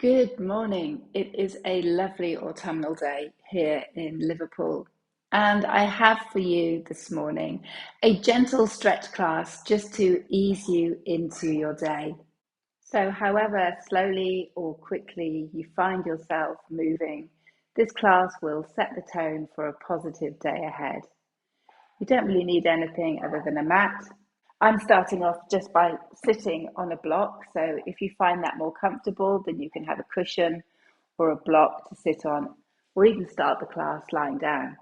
Good morning. It is a lovely autumnal day here in Liverpool. And I have for you this morning a gentle stretch class just to ease you into your day. So, however slowly or quickly you find yourself moving, this class will set the tone for a positive day ahead. You don't really need anything other than a mat. I'm starting off just by sitting on a block. So if you find that more comfortable, then you can have a cushion or a block to sit on, or even start the class lying down.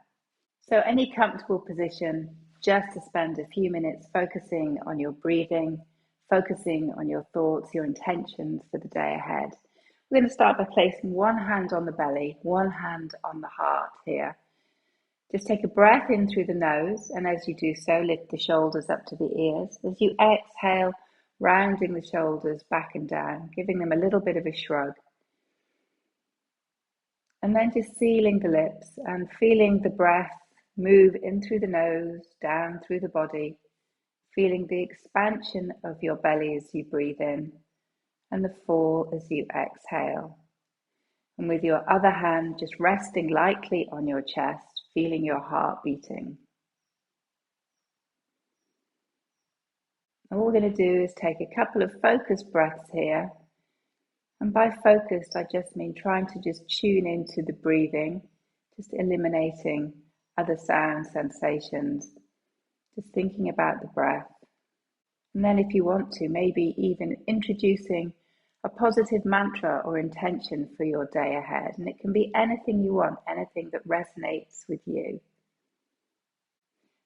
So any comfortable position, just to spend a few minutes focusing on your breathing, focusing on your thoughts, your intentions for the day ahead. We're going to start by placing one hand on the belly, one hand on the heart here. Just take a breath in through the nose, and as you do so, lift the shoulders up to the ears. As you exhale, rounding the shoulders back and down, giving them a little bit of a shrug. And then just sealing the lips and feeling the breath move in through the nose, down through the body, feeling the expansion of your belly as you breathe in and the fall as you exhale. And with your other hand, just resting lightly on your chest, feeling your heart beating. And what we're going to do is take a couple of focused breaths here. And by focused, I just mean trying to just tune into the breathing, just eliminating other sounds, sensations, just thinking about the breath. And then if you want to, maybe even introducing a positive mantra or intention for your day ahead. And it can be anything you want, anything that resonates with you.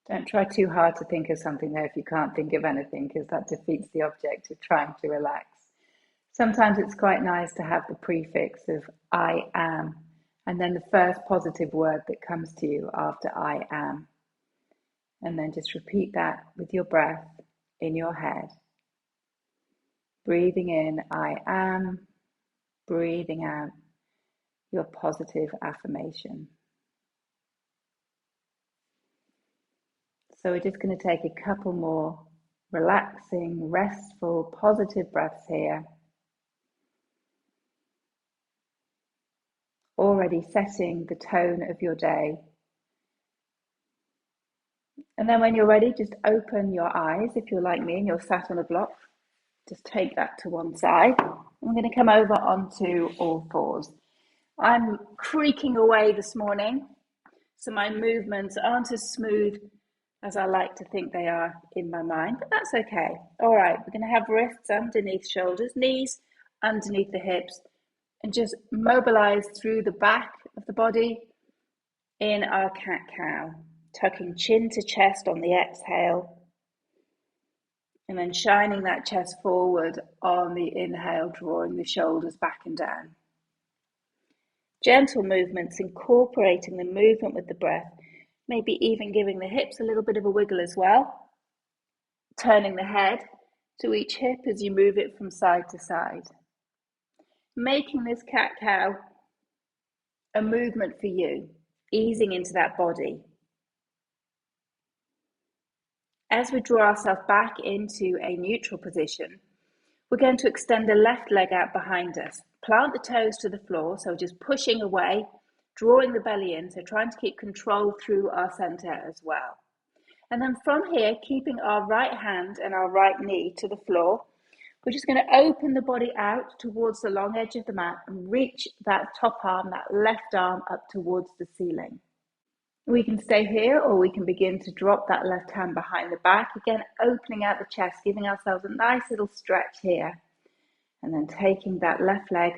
Don't try too hard to think of something there if you can't think of anything, because that defeats the object of trying to relax. Sometimes it's quite nice to have the prefix of I am, and then the first positive word that comes to you after I am. And then just repeat that with your breath in your head. Breathing in, I am. Breathing out, your positive affirmation. So we're just going to take a couple more relaxing, restful, positive breaths here. Already setting the tone of your day. And then when you're ready, just open your eyes. If you're like me and you're sat on a block, just take that to one side. I'm going to come over onto all fours. I'm creaking away this morning, so my movements aren't as smooth as I like to think they are in my mind, but that's okay. All right, we're going to have wrists underneath shoulders, knees underneath the hips, and just mobilize through the back of the body in our cat-cow, tucking chin to chest on the exhale, and then shining that chest forward on the inhale, drawing the shoulders back and down. Gentle movements, incorporating the movement with the breath, maybe even giving the hips a little bit of a wiggle as well, turning the head to each hip as you move it from side to side. Making this cat-cow a movement for you, easing into that body. As we draw ourselves back into a neutral position, we're going to extend the left leg out behind us. Plant the toes to the floor, so just pushing away, drawing the belly in, so trying to keep control through our center as well. And then from here, keeping our right hand and our right knee to the floor, we're just going to open the body out towards the long edge of the mat and reach that top arm, that left arm up towards the ceiling. We can stay here, or we can begin to drop that left hand behind the back. Again, opening out the chest, giving ourselves a nice little stretch here. And then taking that left leg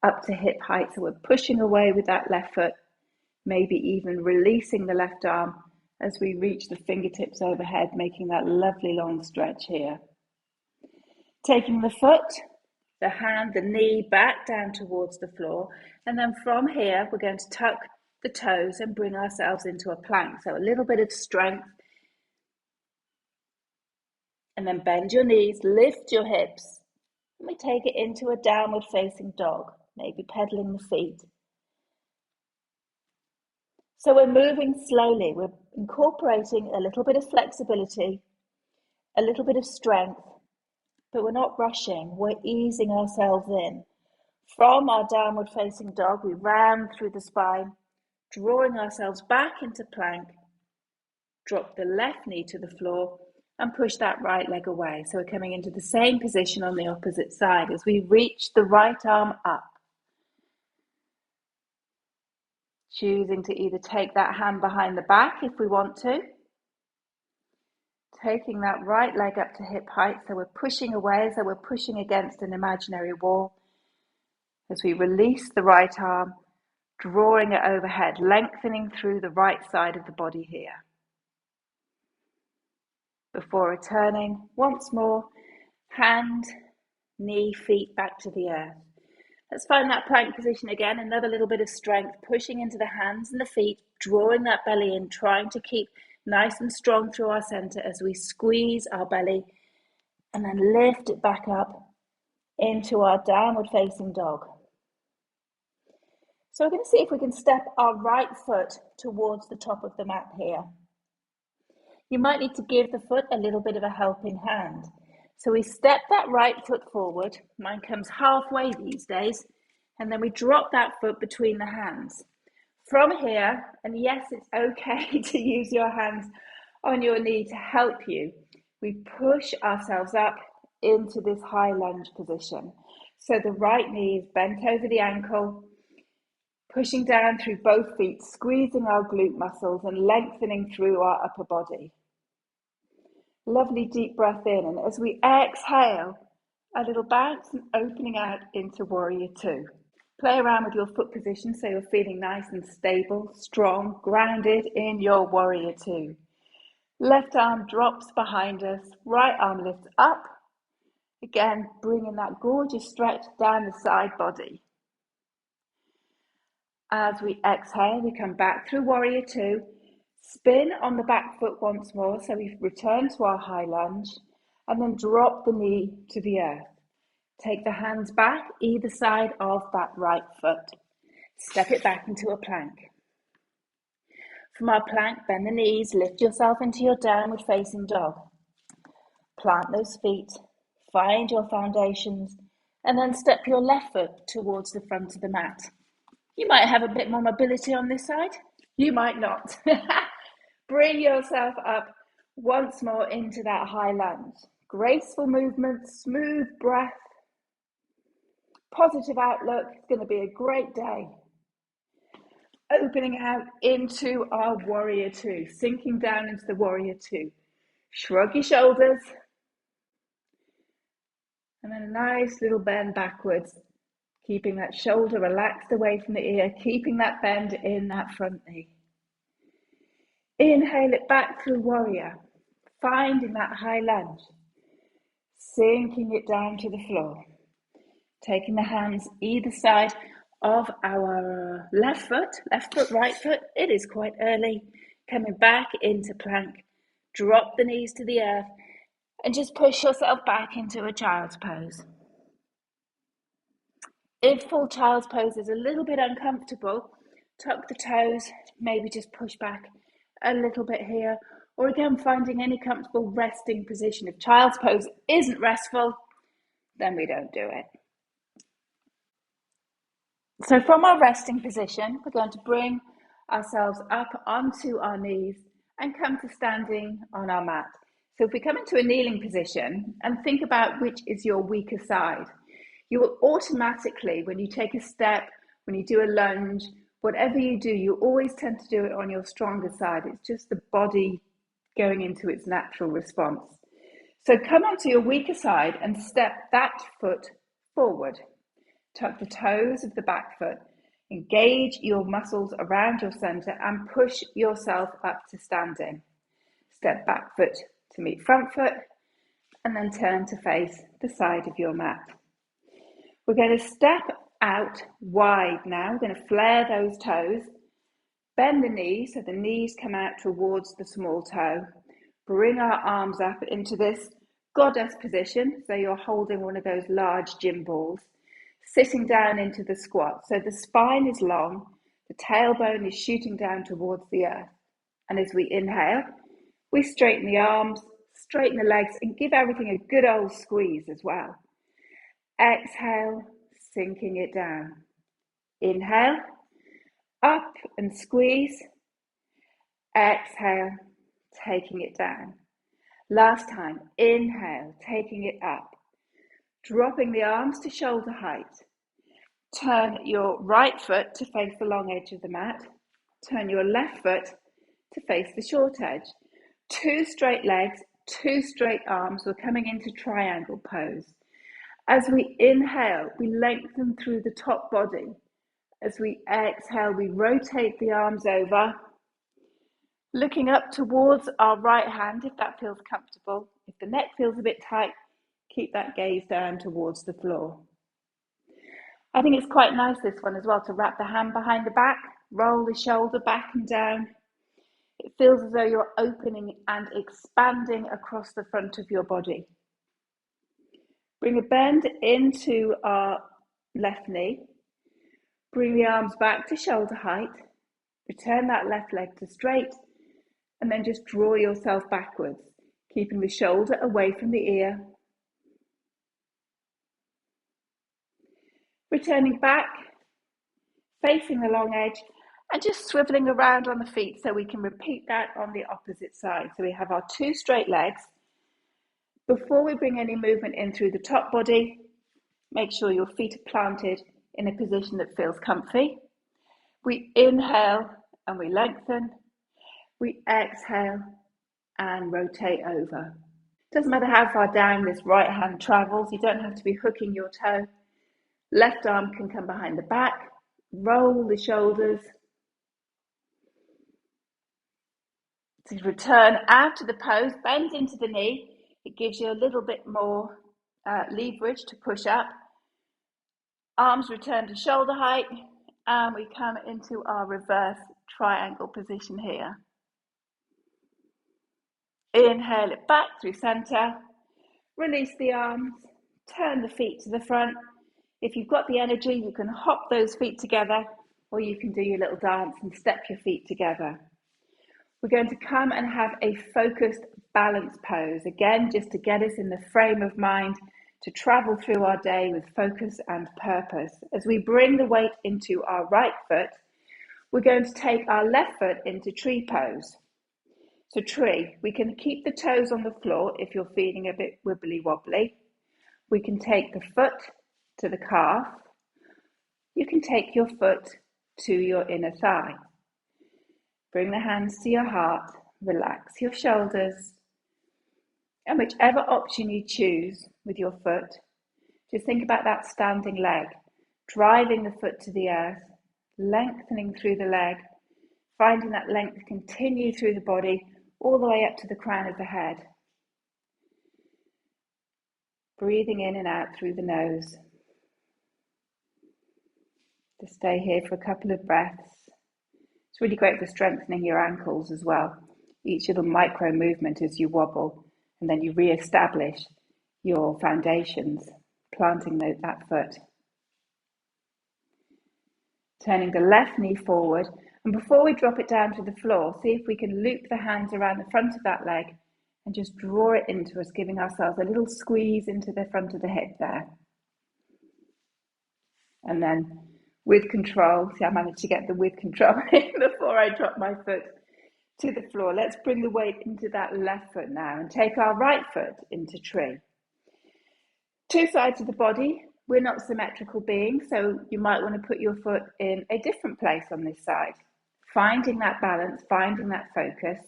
up to hip height. So we're pushing away with that left foot, maybe even releasing the left arm as we reach the fingertips overhead, making that lovely long stretch here. Taking the foot, the hand, the knee back down towards the floor. And then from here, we're going to tuck the toes and bring ourselves into a plank. So a little bit of strength. And then bend your knees, lift your hips. And we take it into a downward facing dog, maybe pedaling the feet. So we're moving slowly. We're incorporating a little bit of flexibility, a little bit of strength, but we're not rushing. We're easing ourselves in From our downward facing dog, we round through the spine, drawing ourselves back into plank. Drop the left knee to the floor and push that right leg away. So we're coming into the same position on the opposite side as we reach the right arm up. Choosing to either take that hand behind the back if we want to. Taking that right leg up to hip height, so we're pushing away, so we're pushing against an imaginary wall. As we release the right arm, drawing it overhead, lengthening through the right side of the body here. Before returning, once more, hand, knee, feet back to the earth. Let's find that plank position again, another little bit of strength, pushing into the hands and the feet, drawing that belly in, trying to keep nice and strong through our center as we squeeze our belly and then lift it back up into our downward facing dog. So we're going to see if we can step our right foot towards the top of the mat here. You might need to give the foot a little bit of a helping hand. So we step that right foot forward. Mine comes halfway these days. And then we drop that foot between the hands. From here, and yes, it's okay to use your hands on your knee to help you, we push ourselves up into this high lunge position. So the right knee is bent over the ankle, pushing down through both feet, squeezing our glute muscles and lengthening through our upper body. Lovely deep breath in, and as we exhale, a little bounce and opening out into warrior two. Play around with your foot position so you're feeling nice and stable, strong, grounded in your warrior two. Left arm drops behind us, right arm lifts up. Again, bringing that gorgeous stretch down the side body. As we exhale, we come back through warrior two, spin on the back foot once more, so we return to our high lunge, and then drop the knee to the earth. Take the hands back either side of that right foot. Step it back into a plank. From our plank, bend the knees, lift yourself into your downward facing dog. Plant those feet, find your foundations, and then step your left foot towards the front of the mat. You might have a bit more mobility on this side. You might not. Bring yourself up once more into that high lunge. Graceful movement, smooth breath, positive outlook. It's going to be a great day. Opening out into our warrior two, sinking down into the warrior two. Shrug your shoulders. And then a nice little bend backwards, keeping that shoulder relaxed away from the ear, keeping that bend in that front knee. Inhale it back through warrior, finding that high lunge, sinking it down to the floor. Taking the hands either side of our left foot, right foot. It is quite early. Coming back into plank. Drop the knees to the earth and just push yourself back into a child's pose. If full child's pose is a little bit uncomfortable, tuck the toes, maybe just push back a little bit here, or again, finding any comfortable resting position. If child's pose isn't restful, then we don't do it. So from our resting position, we're going to bring ourselves up onto our knees and come to standing on our mat. So if we come into a kneeling position and think about which is your weaker side, you will automatically, when you take a step, when you do a lunge, whatever you do, you always tend to do it on your stronger side. It's just the body going into its natural response. So come onto your weaker side and step that foot forward. Tuck the toes of the back foot, engage your muscles around your center and push yourself up to standing. Step back foot to meet front foot and then turn to face the side of your mat. We're going to step out wide now. We're going to flare those toes, bend the knees so the knees come out towards the small toe. Bring our arms up into this goddess position, so you're holding one of those large gym balls. Sitting down into the squat. So the spine is long, the tailbone is shooting down towards the earth. And as we inhale, we straighten the arms, straighten the legs, and give everything a good old squeeze as well. Exhale, sinking it down. Inhale, up and squeeze. Exhale, taking it down. Last time, inhale, taking it up. Dropping the arms to shoulder height. Turn your right foot to face the long edge of the mat. Turn your left foot to face the short edge. 2 straight legs, 2 straight arms. We're coming into triangle pose. As we inhale, we lengthen through the top body. As we exhale, we rotate the arms over, looking up towards our right hand if that feels comfortable. If the neck feels a bit tight, keep that gaze down towards the floor. I think it's quite nice, this one as well, to wrap the hand behind the back, roll the shoulder back and down. It feels as though you're opening and expanding across the front of your body. Bring a bend into our left knee. Bring the arms back to shoulder height. Return that left leg to straight, and then just draw yourself backwards, keeping the shoulder away from the ear. Returning back, facing the long edge, and just swiveling around on the feet so we can repeat that on the opposite side. So we have our 2 straight legs. Before we bring any movement in through the top body, make sure your feet are planted in a position that feels comfy. We inhale and we lengthen. We exhale and rotate over. Doesn't matter how far down this right hand travels, you don't have to be hooking your toe. Left arm can come behind the back, roll the shoulders. To return out of the pose, bend into the knee. It gives you a little bit more leverage to push up. Arms return to shoulder height, and we come into our reverse triangle position here. Inhale it back through center. Release the arms, turn the feet to the front. If you've got the energy, you can hop those feet together, or you can do your little dance and step your feet together. We're going to come and have a focused balance pose, again, just to get us in the frame of mind to travel through our day with focus and purpose. As we bring the weight into our right foot, we're going to take our left foot into tree pose. So tree, we can keep the toes on the floor if you're feeling a bit wibbly wobbly. We can take the foot to the calf. You can take your foot to your inner thigh. Bring the hands to your heart, relax your shoulders, and whichever option you choose with your foot, just think about that standing leg, driving the foot to the earth, lengthening through the leg, finding that length continue through the body, all the way up to the crown of the head. Breathing in and out through the nose. Just stay here for a couple of breaths. It's really great for strengthening your ankles as well. Each little micro movement as you wobble, and then you re-establish your foundations, planting that foot. Turning the left knee forward, and before we drop it down to the floor, see if we can loop the hands around the front of that leg and just draw it into us, giving ourselves a little squeeze into the front of the hip there. And then with control, see, I managed to get the with control in before I drop my foot to the floor. Let's bring the weight into that left foot now and take our right foot into tree. 2 sides of the body. We're not symmetrical beings, so you might want to put your foot in a different place on this side. Finding that balance, finding that focus.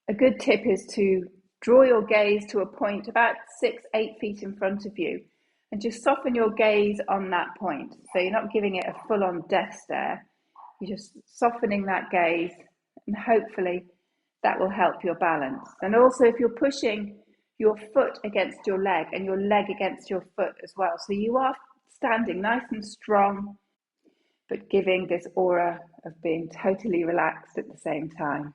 A good tip is to draw your gaze to a point about 6-8 feet in front of you and just soften your gaze on that point. So you're not giving it a full-on death stare. You're just softening that gaze, and hopefully that will help your balance. And also if you're pushing your foot against your leg and your leg against your foot as well. So you are standing nice and strong, but giving this aura of being totally relaxed at the same time.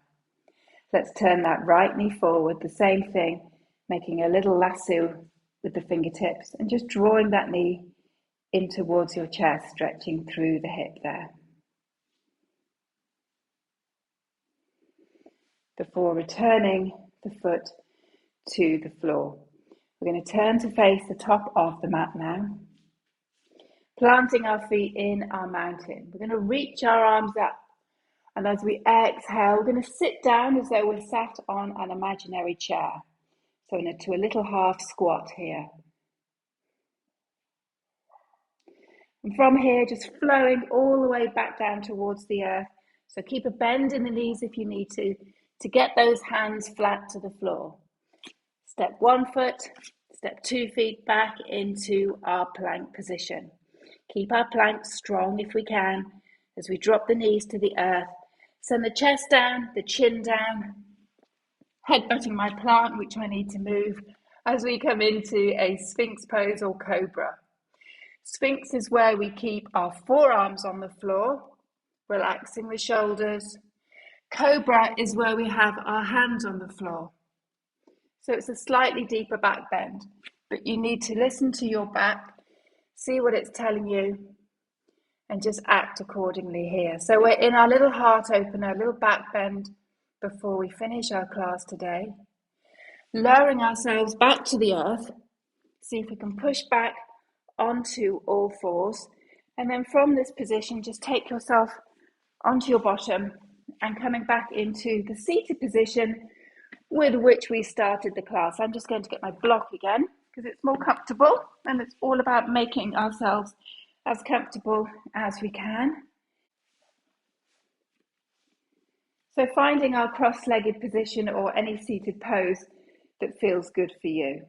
Let's turn that right knee forward, the same thing, making a little lasso with the fingertips and just drawing that knee in towards your chest, stretching through the hip there. Before returning the foot to the floor. We're going to turn to face the top of the mat now. planting our feet in our mountain. We're going to reach our arms up, and as we exhale, we're going to sit down as though we're sat on an imaginary chair. So into a little half squat here. And from here, just flowing all the way back down towards the earth. So keep a bend in the knees if you need to get those hands flat to the floor. Step 1 foot, step 2 feet back into our plank position. Keep our plank strong if we can as we drop the knees to the earth. Send the chest down, the chin down, headbutting my plant, which I need to move, as we come into a Sphinx pose or Cobra. Sphinx is where we keep our forearms on the floor, relaxing the shoulders. Cobra is where we have our hands on the floor. So it's a slightly deeper back bend, but you need to listen to your back, see what it's telling you, and just act accordingly here. So we're in our little heart opener, a little back bend before we finish our class today. Lowering ourselves back to the earth. See if we can push back onto all fours. And then from this position, just take yourself onto your bottom and coming back into the seated position with which we started the class. I'm just going to get my block again because it's more comfortable, and it's all about making ourselves as comfortable as we can. So finding our cross-legged position or any seated pose that feels good for you.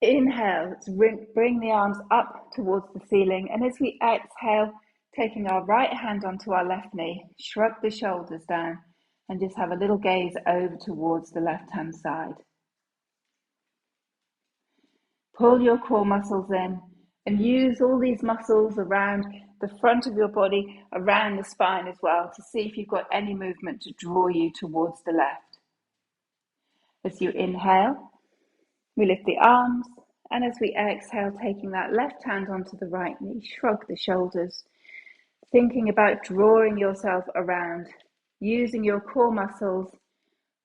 Inhale, let's bring the arms up towards the ceiling, and as we exhale, taking our right hand onto our left knee, shrug the shoulders down and just have a little gaze over towards the left-hand side. Pull your core muscles in and use all these muscles around the front of your body, around the spine as well, to see if you've got any movement to draw you towards the left. As you inhale, we lift the arms, and as we exhale, taking that left hand onto the right knee, shrug the shoulders, thinking about drawing yourself around, using your core muscles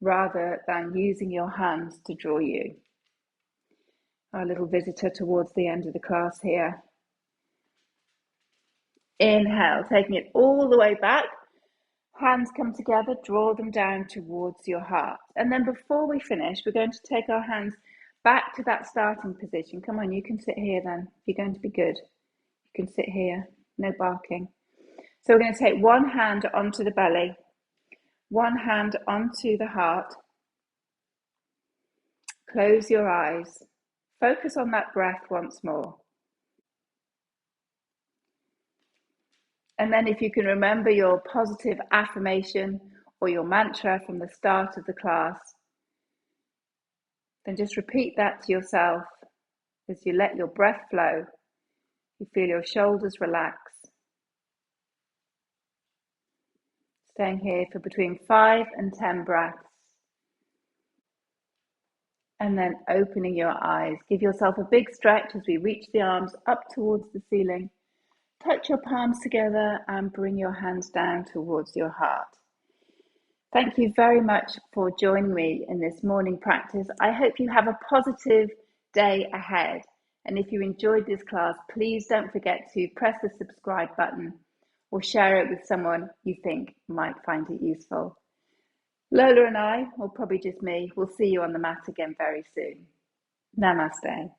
rather than using your hands to draw you. Our little visitor towards the end of the class here. Inhale, taking it all the way back. Hands come together, draw them down towards your heart. And then before we finish, we're going to take our hands back to that starting position. Come on, you can sit here then. If you're going to be good, you can sit here, no barking. So we're going to take one hand onto the belly, one hand onto the heart. Close your eyes. Focus on that breath once more. And then if you can remember your positive affirmation or your mantra from the start of the class, then just repeat that to yourself as you let your breath flow. You feel your shoulders relax. Staying here for between 5 and 10 breaths. And then opening your eyes. Give yourself a big stretch as we reach the arms up towards the ceiling. Touch your palms together and bring your hands down towards your heart. Thank you very much for joining me in this morning practice. I hope you have a positive day ahead. And if you enjoyed this class, please don't forget to press the subscribe button or share it with someone you think might find it useful. Lola and I, or probably just me, will see you on the mat again very soon. Namaste.